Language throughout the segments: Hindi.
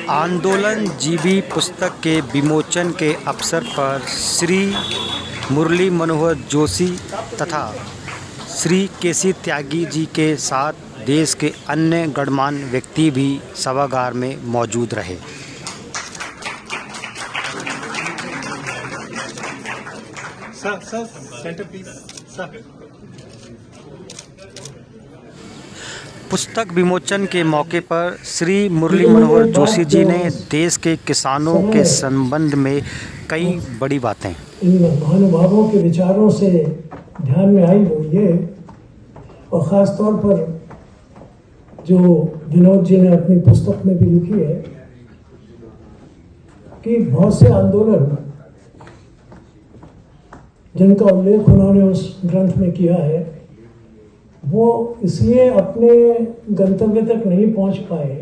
आंदोलन जीबी पुस्तक के विमोचन के अवसर पर श्री मुरली मनोहर जोशी तथा श्री केसी त्यागी जी के साथ देश के अन्य गणमान्य व्यक्ति भी सभागार में मौजूद रहे। Sir centre please sir. पुस्तक विमोचन के मौके पर श्री मुरली मनोहर जोशी जी ने देश के किसानों के संबंध में कई बड़ी बातें इन महानुभावों के विचारों से ध्यान में आई वो ये, और ख़ास तौर पर जो विनोद जी ने अपनी पुस्तक में भी लिखी है कि बहुत से आंदोलन जिनका उल्लेख उन्होंने उस ग्रंथ में किया है वो इसलिए अपने गंतव्य तक नहीं पहुंच पाए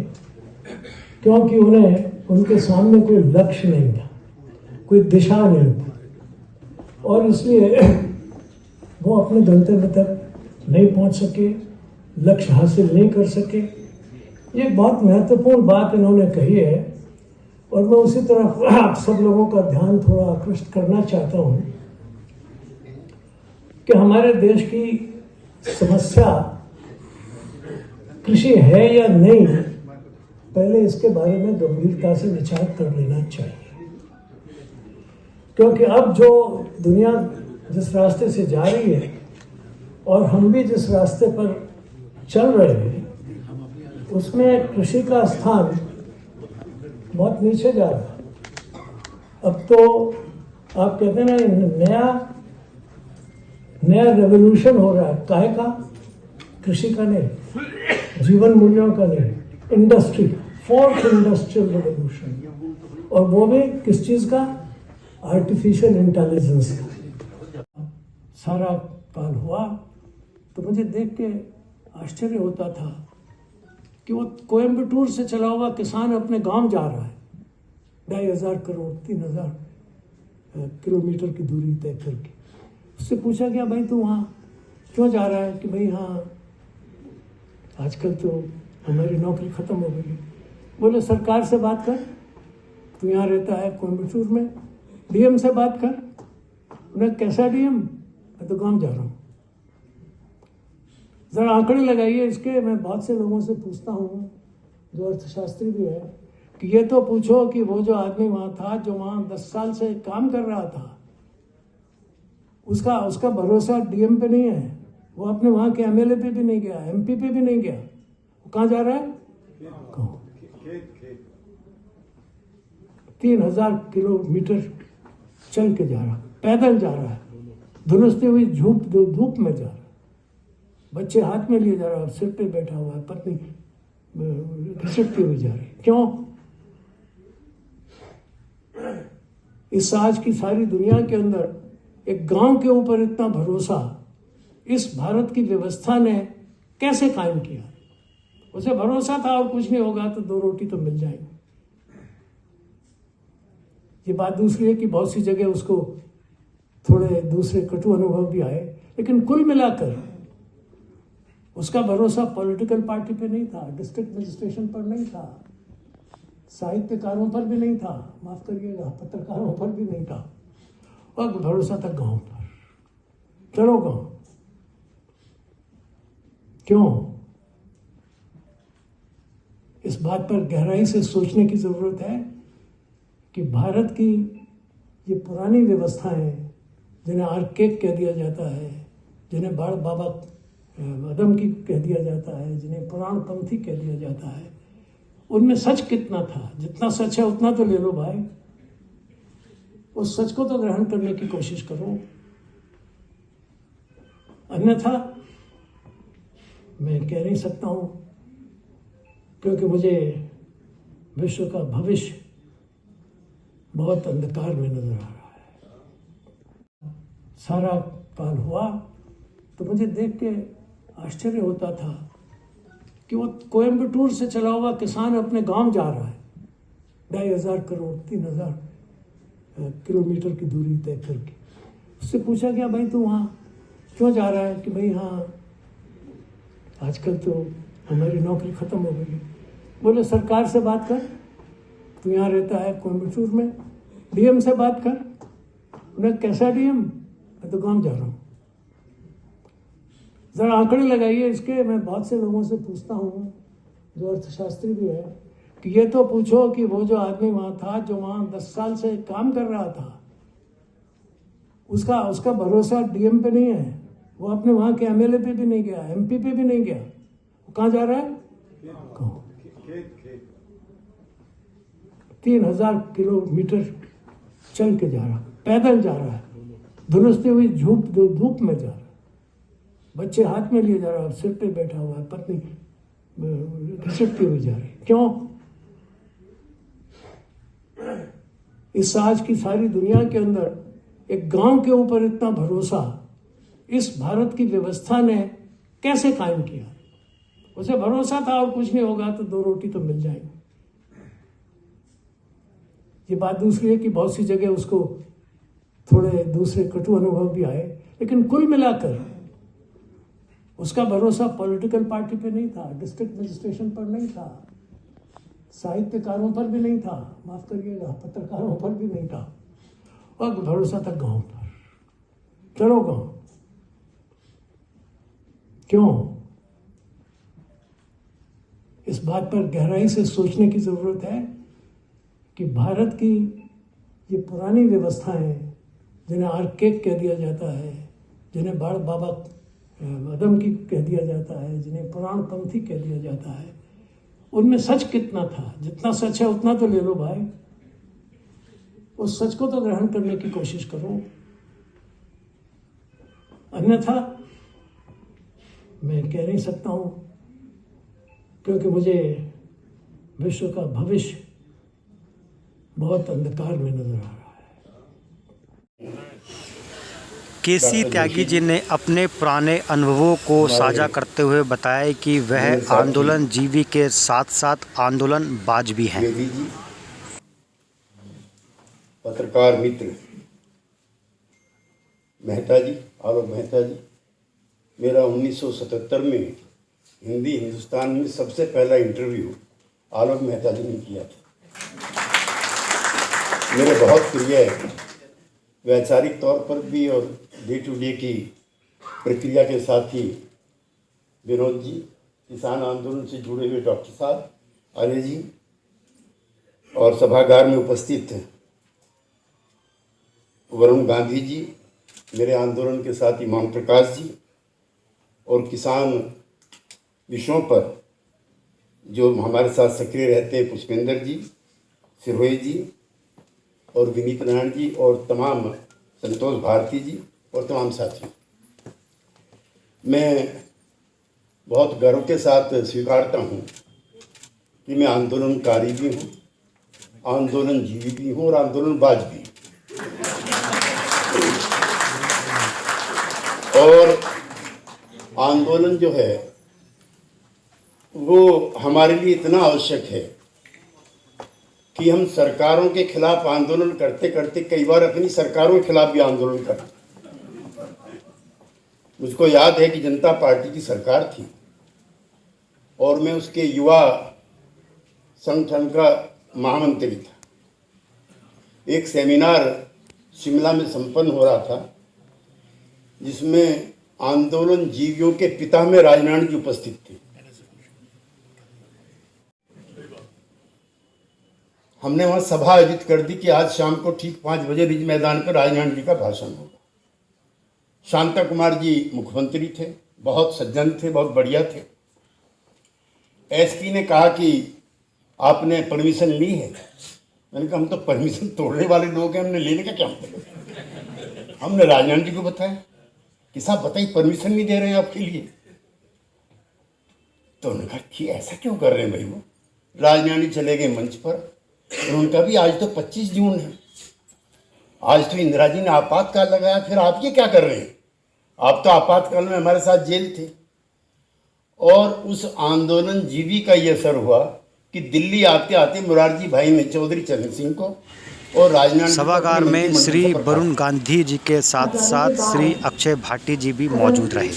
क्योंकि उन्हें उनके सामने कोई लक्ष्य नहीं था, कोई दिशा नहीं थी, और इसलिए वो अपने गंतव्य तक नहीं पहुंच सके, लक्ष्य हासिल नहीं कर सके। ये बहुत महत्वपूर्ण बात इन्होंने कही है और मैं उसी तरफ आप सब लोगों का ध्यान थोड़ा आकृष्ट करना चाहता हूँ कि हमारे देश की समस्या कृषि है या नहीं, पहले इसके बारे में गंभीरता से विचार कर लेना चाहिए, क्योंकि अब जो दुनिया जिस रास्ते से जा रही है और हम भी जिस रास्ते पर चल रहे हैं उसमें कृषि का स्थान बहुत नीचे जा रहा है। अब तो आप कहते हैं ना नया रेवोल्यूशन हो रहा है, काहे का? कृषि का नहीं, जीवन मूल्यों का नहीं, इंडस्ट्री, फोर्थ इंडस्ट्रियल रेवोल्यूशन, और वो भी किस चीज का? आर्टिफिशियल इंटेलिजेंस का। सारा काल हुआ तो मुझे देख के आश्चर्य होता था कि वो कोयम्बटूर से चला हुआ किसान अपने गांव जा रहा है, 2,500 करोड़ 3,000 किलोमीटर की दूरी तय करके। उससे पूछा गया, भाई तू वहाँ क्यों जा रहा है? कि भाई हाँ आजकल तो हमारी नौकरी ख़त्म हो गई। बोले सरकार से बात कर, तू यहाँ रहता है कोयम्बटूर में, डीएम से बात कर। उन्हें कैसा डीएम? मैं तो गाँव जा रहा हूँ। ज़रा आंकड़े लगाइए इसके। मैं बहुत से लोगों से पूछता हूँ जो अर्थशास्त्री भी है कि ये तो पूछो कि वो जो आदमी वहाँ था, जो वहाँ 10 साल से काम कर रहा था, उसका भरोसा डीएम पे नहीं है। वो अपने वहाँ के एमएलए पे भी नहीं गया, एमपी पे भी नहीं गया। वो कहाँ जा रहा है? 3,000 किलोमीटर चल के जा रहा, पैदल जा रहा है, धुलसती हुई धूप में जा रहा है, बच्चे हाथ में लिए जा रहा है, सिर पे बैठा हुआ है, पत्नी घिसटती हुई जा रही। क्यों? इस आज की सारी दुनिया के अंदर एक गांव के ऊपर इतना भरोसा इस भारत की व्यवस्था ने कैसे कायम किया? उसे भरोसा था और कुछ नहीं होगा तो 2 रोटी तो मिल जाएंगी। ये बात दूसरी है कि बहुत सी जगह उसको थोड़े दूसरे कटु अनुभव भी आए, लेकिन कुल मिलाकर उसका भरोसा पॉलिटिकल पार्टी पे नहीं था, डिस्ट्रिक्ट मजिस्ट्रेशन पर नहीं था, साहित्यकारों पर भी नहीं था, माफ करिएगा पत्रकारों पर भी नहीं था, और भरोसा था गांव पर। चलो गांव। क्यों? इस बात पर गहराई से सोचने की जरूरत है कि भारत की ये पुरानी व्यवस्थाएं जिन्हें आर्केक कह दिया जाता है, जिन्हें बाड़ बाबा आदम की कह दिया जाता है, जिन्हें पुराण पंथी कह दिया जाता है, उनमें सच कितना था? जितना सच है उतना तो ले लो भाई, उस सच को तो ग्रहण करने की कोशिश करो, अन्यथा मैं कह नहीं सकता हूं, क्योंकि मुझे विश्व का भविष्य बहुत अंधकार में नजर आ रहा है। सारा काल हुआ तो मुझे देख के आश्चर्य होता था कि वो कोयम्बटूर से चला हुआ किसान अपने गांव जा रहा है, 2,500 करोड़ 3,000 किलोमीटर की दूरी तय करके। उससे पूछा गया, भाई तू वहाँ क्यों जा रहा है? कि भाई हाँ आजकल तो हमारी नौकरी ख़त्म हो गई। बोले सरकार से बात कर, तू यहाँ रहता है कोयम्बटूर में, डीएम से बात कर। उन्हें कैसा डीएम? मैं तो गाँव जा रहा हूँ। ज़रा आंकड़े लगाइए इसके। मैं बहुत से लोगों से पूछता हूँ जो अर्थशास्त्री भी है कि ये तो पूछो कि वो जो आदमी वहाँ था, जो वहाँ 10 साल से काम कर रहा था, उसका भरोसा डीएम पे नहीं है। वो अपने वहाँ के एमएलए पे भी नहीं गया, एमपी पे भी नहीं गया। वो कहाँ जा रहा है? गाँव। 3000 किलोमीटर चल के जा रहा, पैदल जा रहा है, धुलसती हुई धूप में जा रहा है, बच्चे हाथ में लिए जा रहा है, सिर पे बैठा हुआ है, पत्नी घिसटती हुई जा रही। क्यों? इस आज की सारी दुनिया के अंदर एक गांव के ऊपर इतना भरोसा इस भारत की व्यवस्था ने कैसे कायम किया? उसे भरोसा था और कुछ नहीं होगा तो 2 रोटी तो मिल जाएगी। ये बात दूसरी है कि बहुत सी जगह उसको थोड़े दूसरे कटु अनुभव भी आए, लेकिन कुल मिलाकर उसका भरोसा पॉलिटिकल पार्टी पे नहीं था, डिस्ट्रिक्ट मजिस्ट्रेशन पर नहीं था, साहित्यकारों पर भी नहीं था, माफ करिएगा पत्रकारों पर भी नहीं था, और भरोसा था गांव पर। चलो गांव। क्यों? इस बात पर गहराई से सोचने की जरूरत है कि भारत की ये पुरानी व्यवस्थाएं, जिन्हें आर्केक कह दिया जाता है, जिन्हें बाड़ बाबा आदम की कह दिया जाता है, जिन्हें पुराण पंथी कह दिया जाता है, उनमें सच कितना था? जितना सच है उतना तो ले लो भाई। उस सच को तो ग्रहण करने की कोशिश करो, अन्यथा मैं कह नहीं सकता हूं, क्योंकि मुझे विश्व का भविष्य बहुत अंधकार में नजर आ रहा है। केसी त्यागी जी ने अपने पुराने अनुभवों को साझा करते हुए बताया कि वह आंदोलन जीवी के साथ साथ आंदोलनबाज भी हैं। पत्रकार मित्र मेहता जी, आलोक मेहता जी, मेरा 1977 में हिंदी हिंदुस्तान में सबसे पहला इंटरव्यू आलोक मेहता जी ने किया था। मेरे बहुत प्रिय वैचारिक तौर पर भी और डे टू डे की प्रक्रिया के साथ ही विनोद जी, किसान आंदोलन से जुड़े हुए डॉक्टर साहब आर्य जी, और सभागार में उपस्थित वरुण गांधी जी, मेरे आंदोलन के साथ इमाम प्रकाश जी, और किसान विषयों पर जो हमारे साथ सक्रिय रहते हैं पुष्पेंद्र जी, सिरोही जी और विनीत नारायण जी, और तमाम संतोष भारती जी और तमाम साथी। मैं बहुत गर्व के साथ स्वीकारता हूँ कि मैं आंदोलनकारी भी हूँ, आंदोलनजीवी भी हूँ और आंदोलनबाज भी। और आंदोलन जो है वो हमारे लिए इतना आवश्यक है कि हम सरकारों के खिलाफ आंदोलन करते करते कई बार अपनी सरकारों के खिलाफ भी आंदोलन करते। मुझको याद है कि जनता पार्टी की सरकार थी और मैं उसके युवा संगठन का महामंत्री था। एक सेमिनार शिमला में संपन्न हो रहा था जिसमें आंदोलन जीवियों के पिता में राजनारायण जी उपस्थित थे। हमने वहां सभा आयोजित कर दी कि आज शाम को ठीक 5 बजे रिज मैदान पर राजनारायण जी का भाषण होगा। शांता कुमार जी मुख्यमंत्री थे, बहुत सज्जन थे, बहुत बढ़िया थे। एसपी ने कहा कि आपने परमिशन ली है। मैंने कहा हम तो परमिशन तोड़ने वाले लोग हैं, हमने लेने का क्या मतलब। हमने राजनारायण जी को बताया कि साहब बताइए परमिशन नहीं दे रहे हैं आपके लिए। तो उन्होंने कहा कि ऐसा क्यों कर रहे हैं भाई। वो राजनारायण जी चले गए मंच पर। उन्होंने कहा भी आज तो 25 जून है, आज तो इंदिरा जी ने आपातकाल लगाया, फिर आप ये क्या कर रहे हैं। आप तो आपातकाल में हमारे साथ जेल थे। और उस आंदोलन जीवी का ये असर हुआ कि दिल्ली आते आते मुरारजी भाई ने चौधरी चरण सिंह को और राजनारायण सभागार में श्री वरुण गांधी जी के साथ साथ श्री अक्षय भाटी जी भी मौजूद रहे।